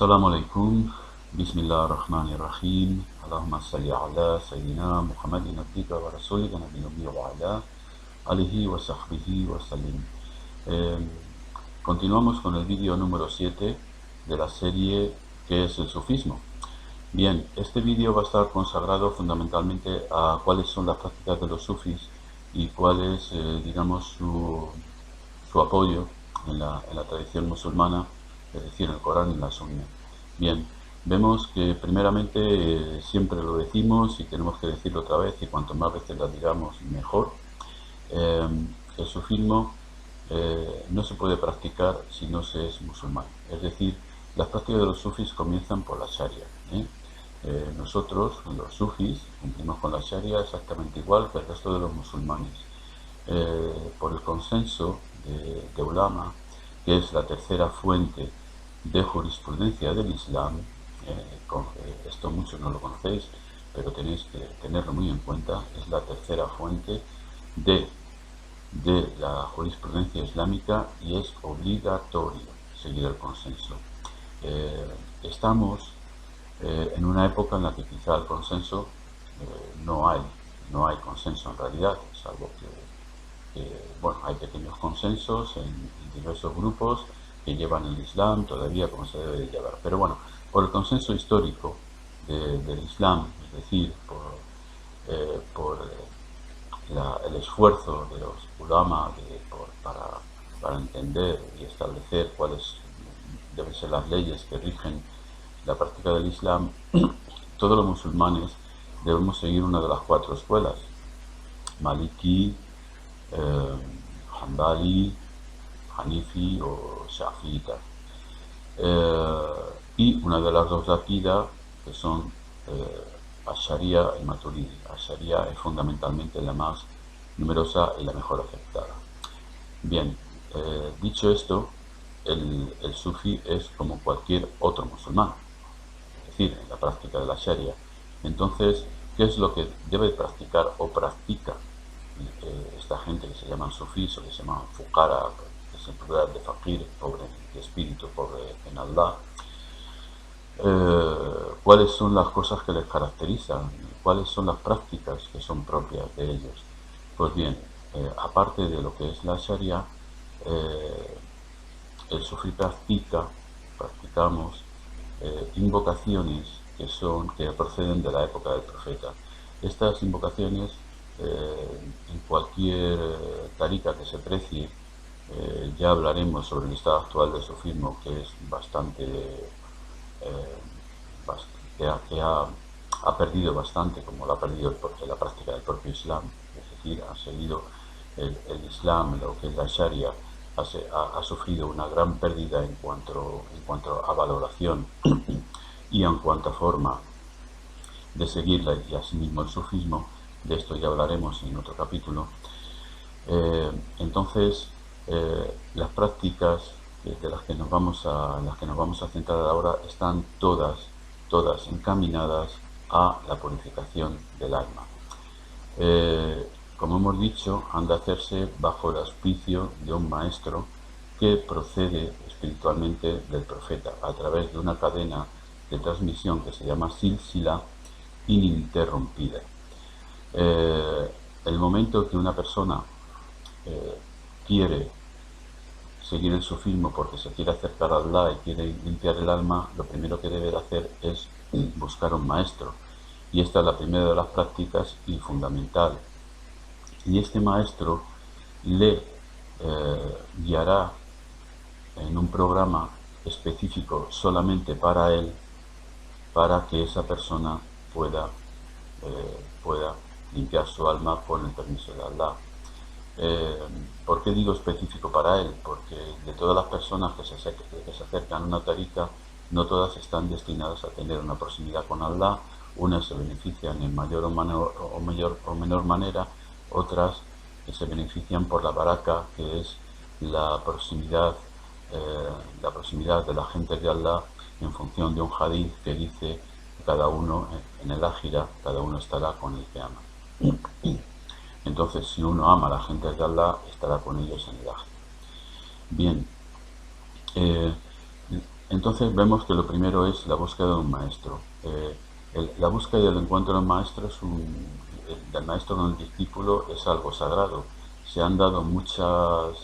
Assalamu alaikum, bismillah ar-Rahman ar-Rahim, Allahumma salli ala Sayyidina Muhammadin abdika wa rasulika nabiyyi ummi wa ala alihi wa sahbihi wa sallim. Continuamos con el vídeo número 7 de la serie que es el sufismo. Bien, este vídeo va a estar consagrado fundamentalmente a cuáles son las prácticas de los sufis y cuál es, digamos, su apoyo en la tradición musulmana, es decir, en el Corán y en la Sunna. Bien, vemos que primeramente siempre lo decimos y tenemos que decirlo otra vez, y cuanto más veces lo digamos mejor. El sufismo no se puede practicar si no se es musulmán. Es decir, las prácticas de los sufis comienzan por la sharia. Nosotros, los sufis, cumplimos con la sharia exactamente igual que el resto de los musulmanes. Por el consenso de ulama, que es la tercera fuente de jurisprudencia del Islam, esto muchos no lo conocéis, pero tenéis que tenerlo muy en cuenta, es la tercera fuente de la jurisprudencia islámica y es obligatorio seguir el consenso. Estamos en una época en la que quizá el consenso no hay consenso en realidad, salvo que bueno, hay pequeños consensos en diversos grupos que llevan el Islam todavía como se debe de llevar. Pero bueno, por el consenso histórico del Islam, es decir, por el esfuerzo de los ulama para entender y establecer cuáles deben ser las leyes que rigen la práctica del Islam, todos los musulmanes debemos seguir una de las cuatro escuelas: Maliki, Hanbali, Hanifi o Shafi'ita, y una de las dos de Aqida, que son Asharia y Maturidi. Asharia es fundamentalmente la más numerosa y la mejor aceptada. Bien, dicho esto, el sufi es como cualquier otro musulmán, es decir, en la práctica de la Sharia. Entonces, ¿qué es lo que debe practicar o practica esta gente que se llaman sufís o que se llaman fuqara, que es el plural de faqir, pobre de espíritu, pobre en Allah? ¿Cuáles son las cosas que les caracterizan? ¿Cuáles son las prácticas que son propias de ellos? Pues bien, aparte de lo que es la Sharia, el sufí practicamos invocaciones que proceden de la época del profeta. Estas invocaciones, en cualquier tariqa que se precie, ya hablaremos sobre el estado actual del sufismo, que es que ha perdido bastante, como lo ha perdido la práctica del propio Islam. Es decir, ha seguido el Islam, lo que es la Sharia, ha sufrido una gran pérdida en cuanto a valoración y en cuanto a forma de seguirla, y asimismo el sufismo. De esto ya hablaremos en otro capítulo. Entonces, las prácticas de las que nos vamos a centrar ahora están todas encaminadas a la purificación del alma. Como hemos dicho, han de hacerse bajo el auspicio de un maestro que procede espiritualmente del profeta, a través de una cadena de transmisión que se llama silsila ininterrumpida. El momento que una persona quiere seguir el sufismo porque se quiere acercar a Allah y quiere limpiar el alma, lo primero que debe de hacer es buscar un maestro, y esta es la primera de las prácticas y fundamental. Y este maestro le guiará en un programa específico solamente para él, para que esa persona pueda limpiar su alma con el permiso de Allah. ¿Por qué digo específico para él? Porque de todas las personas que se acercan a una tariqa, no todas están destinadas a tener una proximidad con Allah. Unas se benefician en mayor o menor manera, otras que se benefician por la baraka, que es la proximidad de la gente de Allah, en función de un hadith que dice que cada uno en el ájira, cada uno estará con el que ama. Entonces, si uno ama a la gente de Allah, estará con ellos en el ájira. Bien, Entonces vemos que lo primero es la búsqueda de un maestro. La búsqueda y el encuentro del maestro del maestro con el discípulo es algo sagrado. Se han dado muchos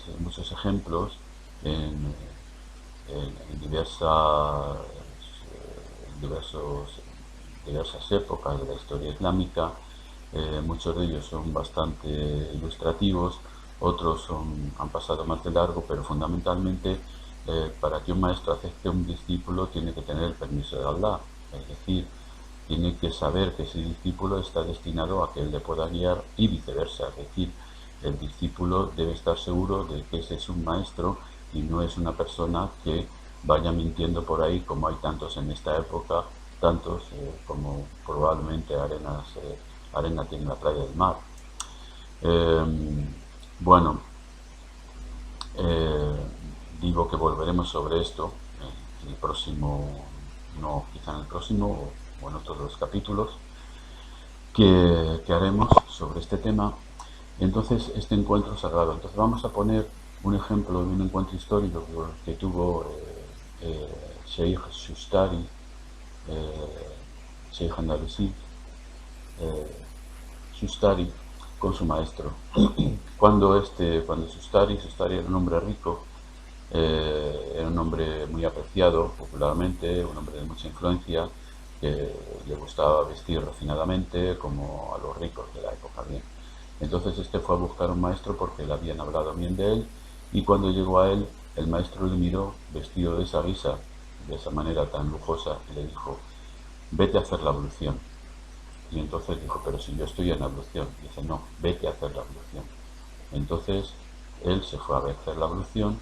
ejemplos en, en diversas épocas de la historia islámica. Muchos de ellos son bastante ilustrativos, otros han pasado más de largo, pero fundamentalmente para que un maestro acepte un discípulo tiene que tener el permiso de Allah, es decir, tiene que saber que ese discípulo está destinado a que él le pueda guiar y viceversa, es decir, el discípulo debe estar seguro de que ese es un maestro y no es una persona que vaya mintiendo por ahí, como hay tantos en esta época, tantos como probablemente arena tiene la playa del mar. Bueno, eh, digo que volveremos sobre esto en el próximo, no, quizá en el próximo o en otros dos capítulos que haremos sobre este tema. Entonces, este encuentro sagrado. Entonces, vamos a poner un ejemplo de un encuentro histórico que tuvo Sheikh Shustari, Sheikh Andalusi, Shustari, con su maestro. Cuando Shustari era un hombre rico, era un hombre muy apreciado popularmente, un hombre de mucha influencia, que le gustaba vestir refinadamente como a los ricos de la época. Bien. Entonces este fue a buscar un maestro porque le habían hablado bien de él, y cuando llegó a él, el maestro le miró vestido de esa guisa, de esa manera tan lujosa, y le dijo: vete a hacer la ablución. Y entonces dijo: pero si yo estoy en la ablución. Dice: no, vete a hacer la ablución. Entonces él se fue a hacer la ablución,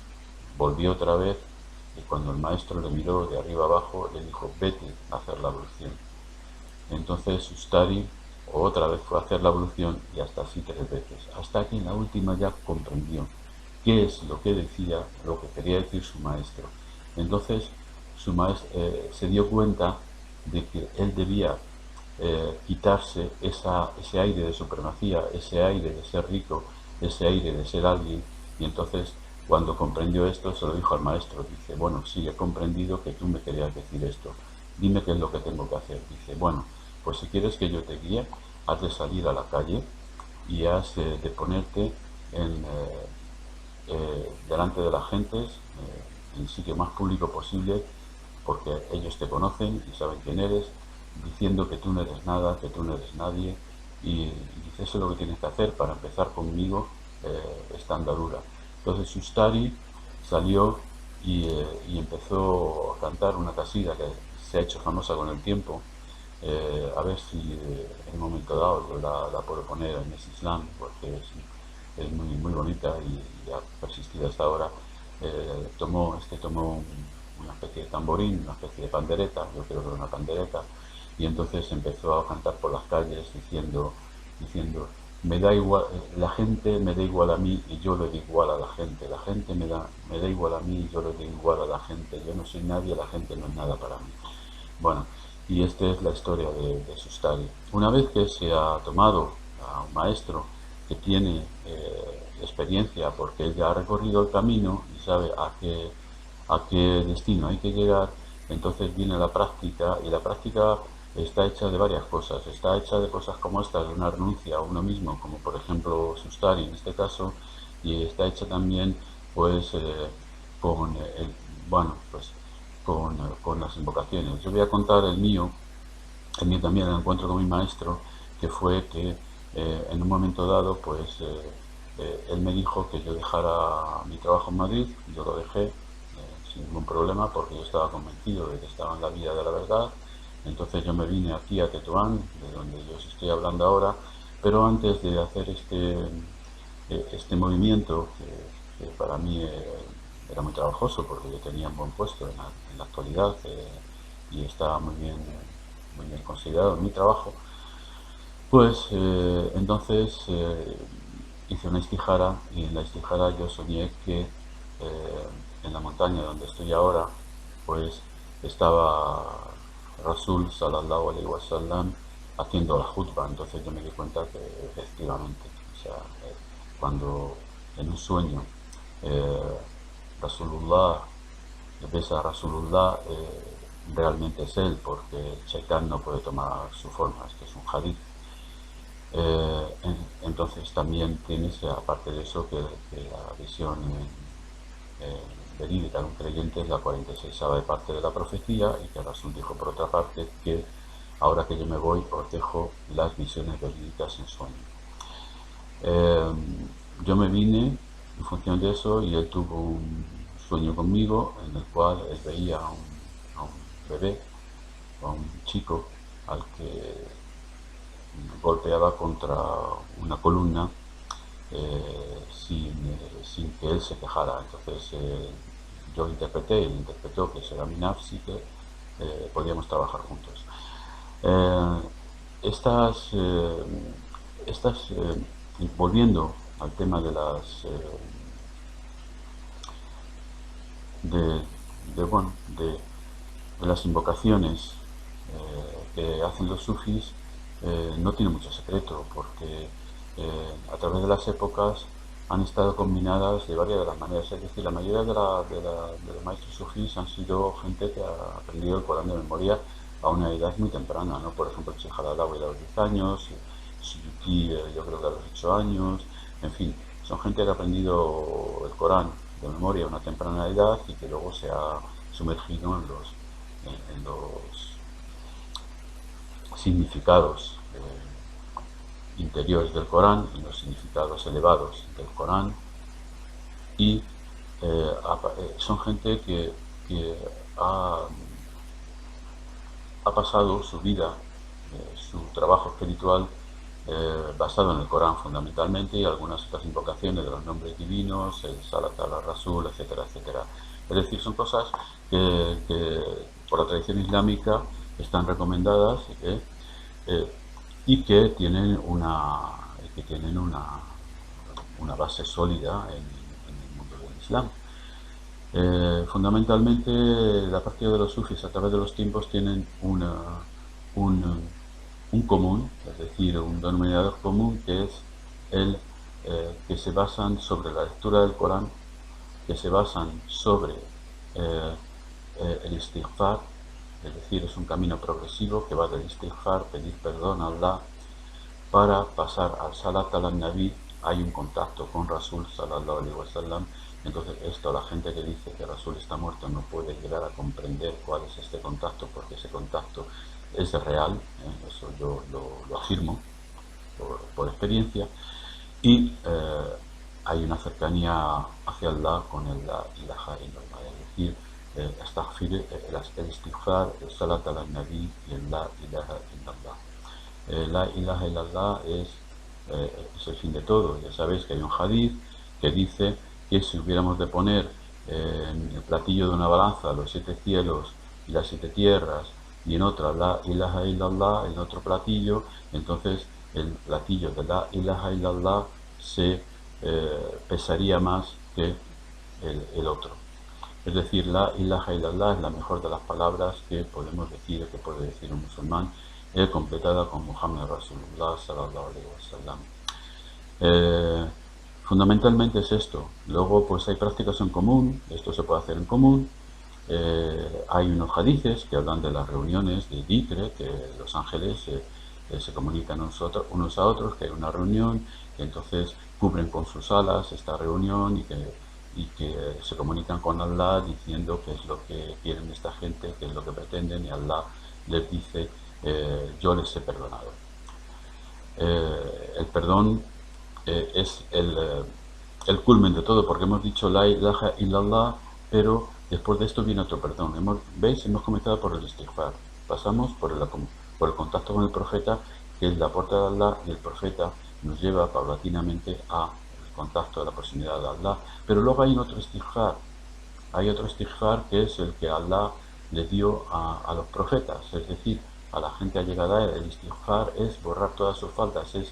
volvió otra vez, y cuando el maestro le miró de arriba abajo, le dijo: vete a hacer la ablución. Entonces Ustari otra vez fue a hacer la ablución, y hasta así 3 veces, hasta que en la última ya comprendió qué es lo que decía, lo que quería decir su maestro. Entonces su maestro se dio cuenta de que él debía quitarse ese aire de supremacía, ese aire de ser rico, ese aire de ser alguien. Y entonces, cuando comprendió esto, se lo dijo al maestro. Dice: bueno, sí, he comprendido que tú me querías decir esto, dime qué es lo que tengo que hacer. Dice: bueno, pues si quieres que yo te guíe, has de salir a la calle y has de ponerte delante de la gente, en el sitio más público posible, porque ellos te conocen y saben quién eres, diciendo que tú no eres nada, que tú no eres nadie, y dice: eso es lo que tienes que hacer para empezar conmigo esta andadura. Entonces Shustari salió y empezó a cantar una casida que se ha hecho famosa con el tiempo. A ver si en un momento dado yo la puedo poner en ese Islam, porque es muy bonita y ha persistido hasta ahora. Tomó una especie de tamborín, una especie de pandereta, yo creo que era una pandereta, y entonces empezó a cantar por las calles diciendo: me da igual, la gente me da igual a mí y yo le da igual a la gente, la gente me da igual a mí y yo le da igual a la gente, yo no soy nadie, la gente no es nada para mí. Bueno, y esta es la historia de Sustari. Una vez que se ha tomado a un maestro que tiene experiencia, porque él ya ha recorrido el camino y sabe a qué destino hay que llegar, entonces viene la práctica, y la práctica está hecha de varias cosas. Está hecha de cosas como estas, de una renuncia a uno mismo, como por ejemplo Sustari en este caso, y está hecha también pues con el, bueno, pues con las invocaciones. Yo voy a contar el mío también, el encuentro con mi maestro, que fue que en un momento dado, pues él me dijo que yo dejara mi trabajo en Madrid. Yo lo dejé sin ningún problema, porque yo estaba convencido de que estaba en la vía de la verdad. Entonces yo me vine aquí a Tetuán, de donde yo os estoy hablando ahora, pero antes de hacer este movimiento, que para mí era muy trabajoso, porque yo tenía un buen puesto en la actualidad, y estaba muy bien considerado en mi trabajo, pues entonces hice una istijara, y en la istijara yo soñé que en la montaña donde estoy ahora, pues estaba Rasul sallallahu alaihi wasallam haciendo la jutba. Entonces yo me di cuenta que efectivamente, o sea, cuando en un sueño eh, Rasulullah ves a Rasulullah, realmente es él, porque el Shaitán no puede tomar su forma, esto es un hadith. Entonces también tienes, aparte de eso, que la visión verídica de un creyente es la 46ª de parte de la profecía, y que Rasul dijo por otra parte que ahora que yo me voy os dejo las visiones verídicas en sueño. Yo me vine en función de eso, y él tuvo un sueño conmigo en el cual él veía a un bebé, a un chico al que golpeaba contra una columna, sin que él se quejara. Entonces yo interpreté, él interpretó que eso era mi nafs y que podíamos trabajar juntos. Eh, estas, volviendo al tema de las de, bueno, de las invocaciones que hacen los sufis, no tiene mucho secreto, porque a través de las épocas han estado combinadas de varias de las maneras. Es decir, la mayoría de los maestros sufís han sido gente que ha aprendido el Corán de memoria a una edad muy temprana, ¿no? Por ejemplo, Chijalalawi a los 10 años, Suyuti yo creo que a los 8 años, en fin, son gente que ha aprendido el Corán de memoria a una temprana edad y que luego se ha sumergido en los significados interiores del Corán, en los significados elevados del Corán, y son gente que ha pasado su vida, su trabajo espiritual, basado en el Corán fundamentalmente, y algunas otras invocaciones de los nombres divinos, el Salat al-Rasul, etcétera, etcétera. Es decir, son cosas que por la tradición islámica están recomendadas, y que tienen una base sólida en el mundo del Islam. Fundamentalmente, la práctica de los sufis a través de los tiempos tienen un común, es decir, un denominador común, que es el que se basan sobre la lectura del Corán, que se basan sobre el istighfar, es decir, es un camino progresivo que va del istighfar, pedir perdón a Allah, para pasar al salat al-nabi. Hay un contacto con Rasul sallallahu alaihi wasallam. Entonces esto, la gente que dice que Rasul está muerto no puede llegar a comprender cuál es este contacto, porque ese contacto es real, eso yo lo afirmo por experiencia, y hay una cercanía hacia Allah con el la ilaha illallah, es decir, el istighfar, el salat al-nabi y el la ilaha illallah. La ilaha illallah es el fin de todo. Ya sabéis que hay un hadith que dice que si hubiéramos de poner en el platillo de una balanza los 7 cielos y las 7 tierras, y en otra la ilaha illallah, en otro platillo, entonces el platillo de la ilaha illallah se pesaría más que el otro. Es decir, la ilaha illallah es la mejor de las palabras que podemos decir, que puede decir un musulmán, completada con Muhammad Rasulullah sallallahu alaihi wasallam. Fundamentalmente es esto. Luego pues hay prácticas en común, esto se puede hacer en común. Hay unos hadices que hablan de las reuniones de dhikr, que los ángeles se comunican unos a otros, que hay una reunión, que entonces cubren con sus alas esta reunión, y que se comunican con Allah diciendo qué es lo que quieren esta gente, qué es lo que pretenden, y Allah les dice: yo les he perdonado. El perdón es el culmen de todo, porque hemos dicho la ilaha illallah, pero después de esto viene otro perdón. ¿Veis? Hemos comenzado por el istighfar, pasamos por el contacto con el profeta, que es la puerta de Allah, y el profeta nos lleva paulatinamente al contacto, de la proximidad de Allah. Pero luego hay otro istighfar, que es el que Allah le dio a los profetas, es decir, a la gente allegada. El istighfar es borrar todas sus faltas, es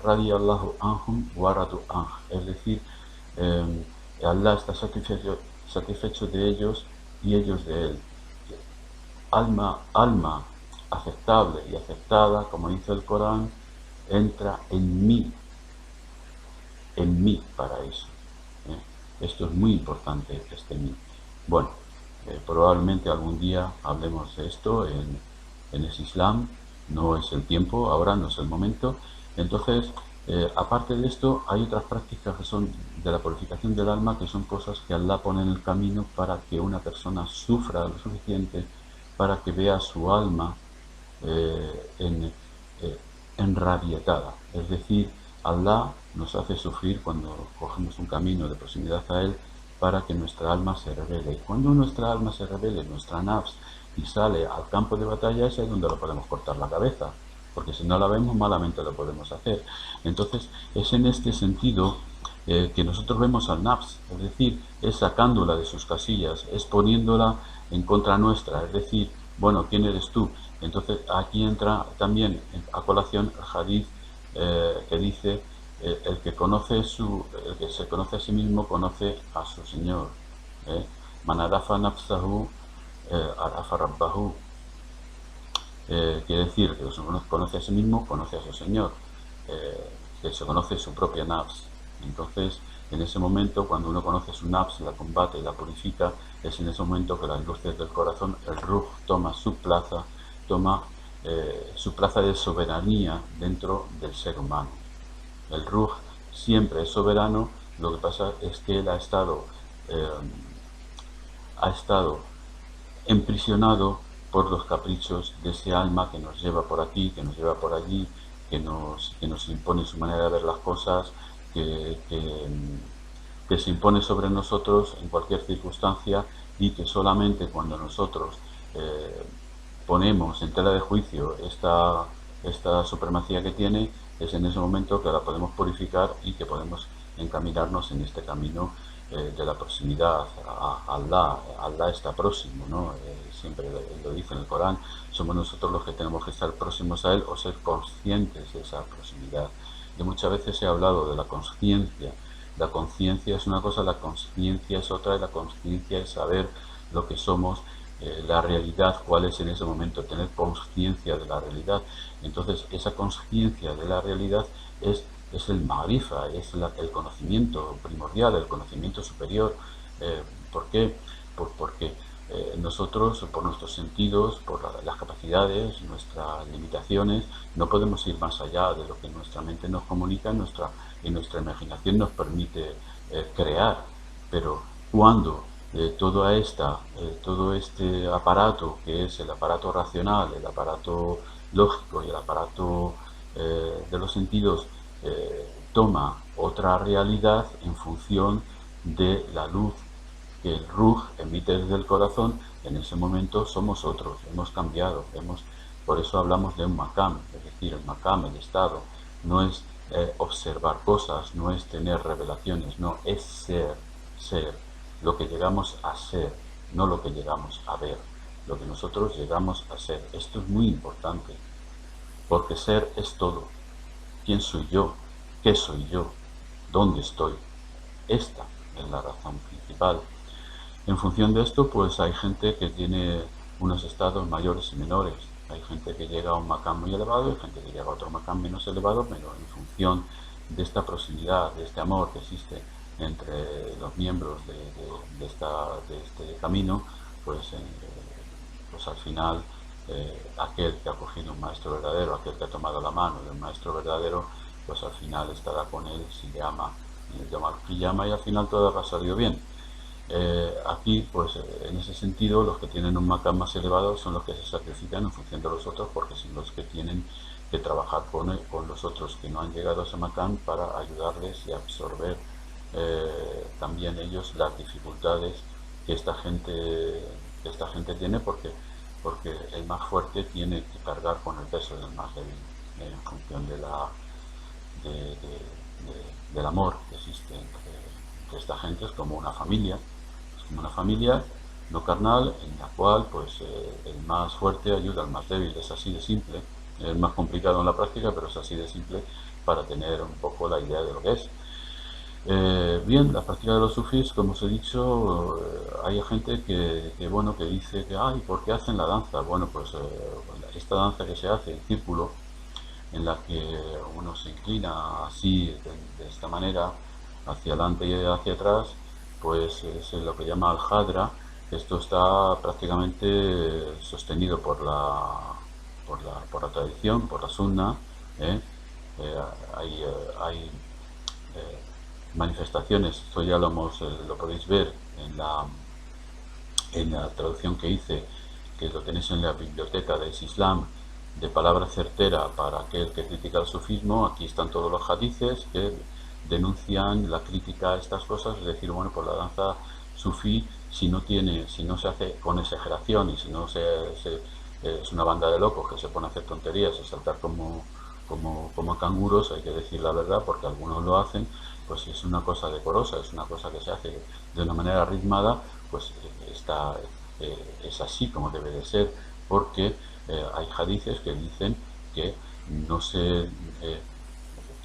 radiyallahu anhum wa radu anh, es decir, Allah está satisfecho de ellos y ellos de él. Alma aceptable y aceptada, como dice el Corán, entra en mi paraíso. Esto es muy importante, este mí. Bueno, Probablemente algún día hablemos de esto en el Islam. No es el tiempo, ahora no es el momento. Entonces, aparte de esto, hay otras prácticas que son de la purificación del alma, que son cosas que Allah pone en el camino para que una persona sufra lo suficiente para que vea su alma eh, en, eh, enrabietada. Es decir, Allah nos hace sufrir cuando cogemos un camino de proximidad a Él para que nuestra alma se revele. Y cuando nuestra alma se revele, nuestra nafs, y sale al campo de batalla, es ahí donde lo podemos cortar la cabeza, porque si no la vemos malamente lo podemos hacer. Entonces es en este sentido que nosotros vemos al nafs, es decir, es sacándola de sus casillas, es poniéndola en contra nuestra, es decir, bueno, ¿quién eres tú? Entonces aquí entra también a colación el hadith que dice el que se conoce a sí mismo conoce a su Señor. Man arafa nafsahu arafa rabbahu. Quiere decir que se conoce a sí mismo, conoce a su Señor, que se conoce su propia nafs. Entonces, en ese momento, cuando uno conoce su nafs, la combate y la purifica, es en ese momento que las luces del corazón, el ruh toma su plaza de soberanía dentro del ser humano. El ruh siempre es soberano, lo que pasa es que él ha estado emprisionado por los caprichos de ese alma que nos lleva por aquí, que nos lleva por allí, que nos impone su manera de ver las cosas, que se impone sobre nosotros en cualquier circunstancia, y que solamente cuando nosotros ponemos en tela de juicio esta supremacía que tiene, es en ese momento que la podemos purificar y que podemos encaminarnos en este camino de la proximidad a Allah. Allah está próximo, ¿no? Siempre lo dice en el Corán, somos nosotros los que tenemos que estar próximos a Él o ser conscientes de esa proximidad. Y muchas veces he hablado de la conciencia. La conciencia es una cosa, la conciencia es otra, y la conciencia es saber lo que somos, la realidad, cuál es en ese momento, tener conciencia de la realidad. Entonces, esa conciencia de la realidad es el marifa, es el conocimiento primordial, el conocimiento superior. ¿Por qué? Porque nosotros, por nuestros sentidos, por las capacidades, nuestras limitaciones, no podemos ir más allá de lo que nuestra mente nos comunica y nuestra imaginación nos permite crear. Pero cuando todo este aparato, que es el aparato racional, el aparato lógico y el aparato de los sentidos, toma otra realidad en función de la luz que el Ruh emite desde el corazón, en ese momento somos otros, hemos cambiado, por eso hablamos de un makam, es decir, el makam, el estado, no es observar cosas, no es tener revelaciones, no, es ser, lo que llegamos a ser, no lo que llegamos a ver, lo que nosotros llegamos a ser. Esto es muy importante, porque ser es todo. ¿Quién soy yo? ¿Qué soy yo? ¿Dónde estoy? Esta es la razón principal. En función de esto, pues hay gente que tiene unos estados mayores y menores. Hay gente que llega a un makam muy elevado y gente que llega a otro makam menos elevado, pero en función de esta proximidad, de este amor que existe entre los miembros de este camino, pues al final aquel que ha cogido un maestro verdadero, aquel que ha tomado la mano de un maestro verdadero, pues al final estará con él si le ama, y al final todo habrá salido bien. Aquí, pues en ese sentido, los que tienen un makam más elevado son los que se sacrifican en función de los otros, porque son los que tienen que trabajar con los otros que no han llegado a ese makam para ayudarles y absorber también ellos las dificultades que esta gente tiene, porque el más fuerte tiene que cargar con el peso del más débil, en función del amor que existe entre esta gente. Es como una familia, no carnal, en la cual pues el más fuerte ayuda al más débil. Es así de simple, es más complicado en la práctica, pero es así de simple para tener un poco la idea de lo que es. Bien, la práctica de los sufís, como os he dicho, hay gente que dice que, ay, ¿por qué hacen la danza? Bueno, pues esta danza que se hace en círculo, en la que uno se inclina así, de esta manera, hacia adelante y hacia atrás, pues es lo que llama al hadra, Esto está prácticamente sostenido por la tradición, por la sunna. ¿eh? Eh, hay manifestaciones, esto ya lo podéis ver en la traducción que hice, que lo tenéis en la biblioteca de Islam, de palabra certera para aquel que critica el sufismo. Aquí están todos los hadices que denuncian la crítica a estas cosas, es decir, bueno, por la danza sufí, si no se hace con exageración y si no es una banda de locos que se pone a hacer tonterías y saltar como canguros, hay que decir la verdad, porque algunos lo hacen, pues si es una cosa decorosa, es una cosa que se hace de una manera ritmada, pues es así como debe de ser, porque hay hadices que dicen que no se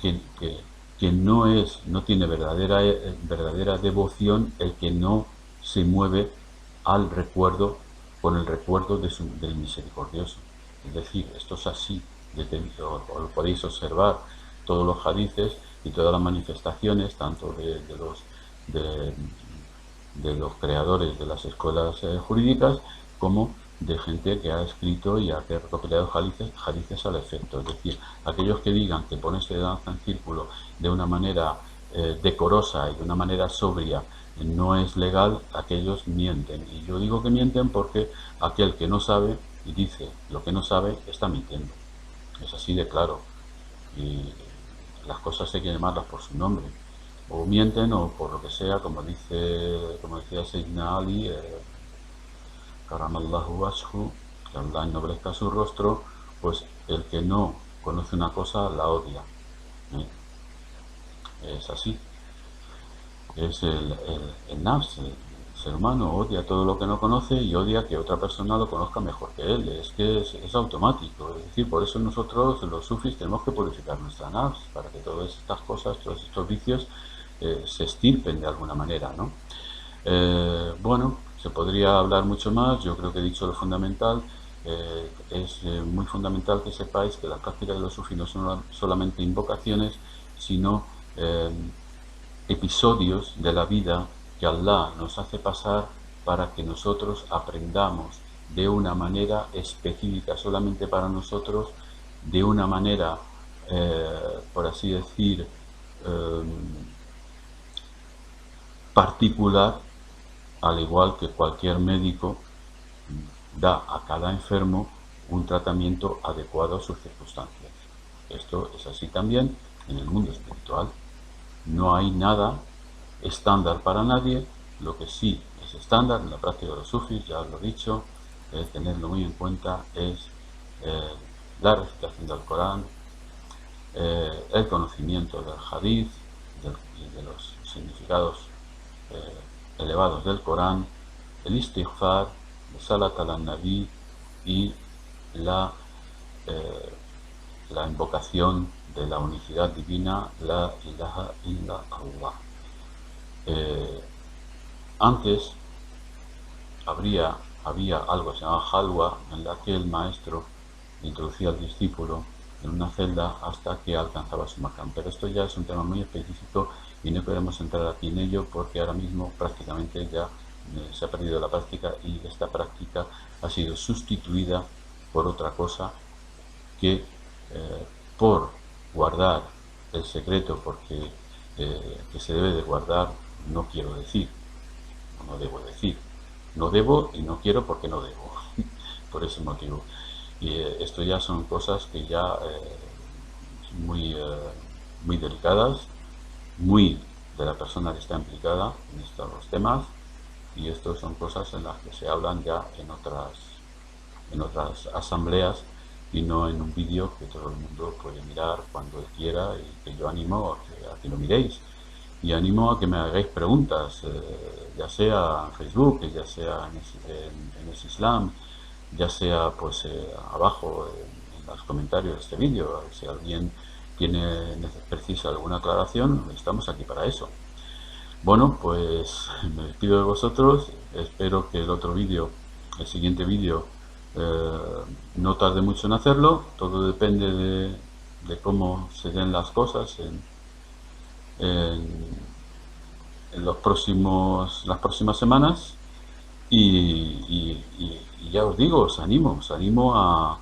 que, que, que no tiene verdadera devoción el que no se mueve al recuerdo, con el recuerdo del misericordioso. Es decir, esto es así, lo podéis observar todos los hadices y todas las manifestaciones, tanto de, de los creadores de las escuelas jurídicas, como de gente que ha escrito y ha recopilado hadices al efecto. Es decir, aquellos que digan que ponerse de danza en círculo de una manera decorosa y de una manera sobria no es legal, aquellos mienten. Y yo digo que mienten porque aquel que no sabe y dice lo que no sabe está mintiendo. Es así de claro. Y las cosas hay que llamarlas por su nombre. O mienten o por lo que sea, como decía Sayyidina Ali, Karamallahu wajhu, que Allah ennoblezca su rostro, pues el que no conoce una cosa la odia. ¿eh? Es así. Es el nafs, el ser humano odia todo lo que no conoce y odia que otra persona lo conozca mejor que él. Es que es automático. Es decir, por eso nosotros, los sufis, tenemos que purificar nuestra nafs, para que todas estas cosas, todos estos vicios, se estirpen de alguna manera, ¿no? Bueno, se podría hablar mucho más. Yo creo que he dicho lo fundamental. Es muy fundamental que sepáis que la práctica de los sufis no son solamente invocaciones, sino episodios de la vida que Allah nos hace pasar para que nosotros aprendamos de una manera específica, solamente para nosotros, de una manera, por así decir, particular, al igual que cualquier médico da a cada enfermo un tratamiento adecuado a sus circunstancias. Esto es así también en el mundo espiritual. No hay nada estándar para nadie. Lo que sí es estándar en la práctica de los sufis, ya lo he dicho, tenerlo muy en cuenta, es la recitación del Corán, el conocimiento del hadith y de los significados elevados del Corán, el istighfar, el salat al-nabi y la, la invocación de la unicidad divina, la ilaha illa Allah. Antes había algo que se llamaba halwa, en la que el maestro introducía al discípulo en una celda hasta que alcanzaba su makam. Pero esto ya es un tema muy específico y no podemos entrar aquí en ello porque ahora mismo prácticamente ya se ha perdido la práctica y esta práctica ha sido sustituida por otra cosa que por guardar el secreto, porque que se debe de guardar, no quiero decir, no debo decir, no debo y no quiero porque no debo, por ese motivo. Y esto ya son cosas que ya muy delicadas, muy de la persona que está implicada en estos temas, y esto son cosas en las que se hablan ya en otras asambleas y no en un vídeo que todo el mundo puede mirar cuando él quiera, y que yo animo a que lo miréis. Y animo a que me hagáis preguntas, ya sea en Facebook, ya sea en Es Islam, ya sea pues abajo en los comentarios de este vídeo. Si alguien precisa alguna aclaración, estamos aquí para eso. Bueno, pues me despido de vosotros. Espero que el siguiente vídeo, no tarde mucho en hacerlo. Todo depende de cómo se den las cosas en las próximas semanas. Y ya os digo, os animo a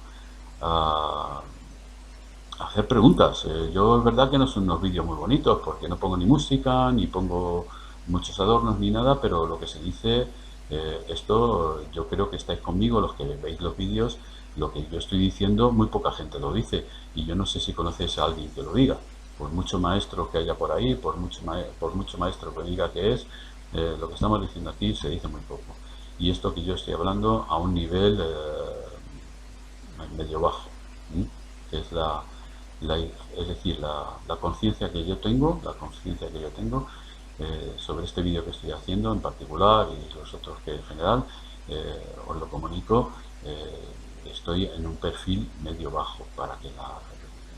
hacer preguntas. Yo es verdad que no son unos vídeos muy bonitos porque no pongo ni música, ni pongo muchos adornos ni nada, pero lo que se dice, esto yo creo que estáis conmigo, los que veis los vídeos, lo que yo estoy diciendo, muy poca gente lo dice. Y yo no sé si conocéis a alguien que lo diga. Por mucho maestro que haya por ahí, por mucho maestro que diga que es, lo que estamos diciendo aquí se dice muy poco. Y esto que yo estoy hablando a un nivel medio bajo, ¿sí? Que es es decir, la conciencia que yo tengo, sobre este vídeo que estoy haciendo en particular y los otros que en general, os lo comunico, estoy en un perfil medio bajo para que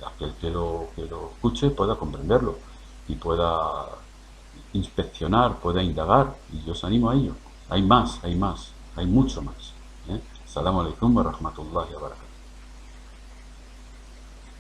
aquel que lo escuche pueda comprenderlo y pueda inspeccionar, pueda indagar, y yo os animo a ello. Hay más, hay mucho más. Salamu alaikum wa rahmatullahi wa barakatuh.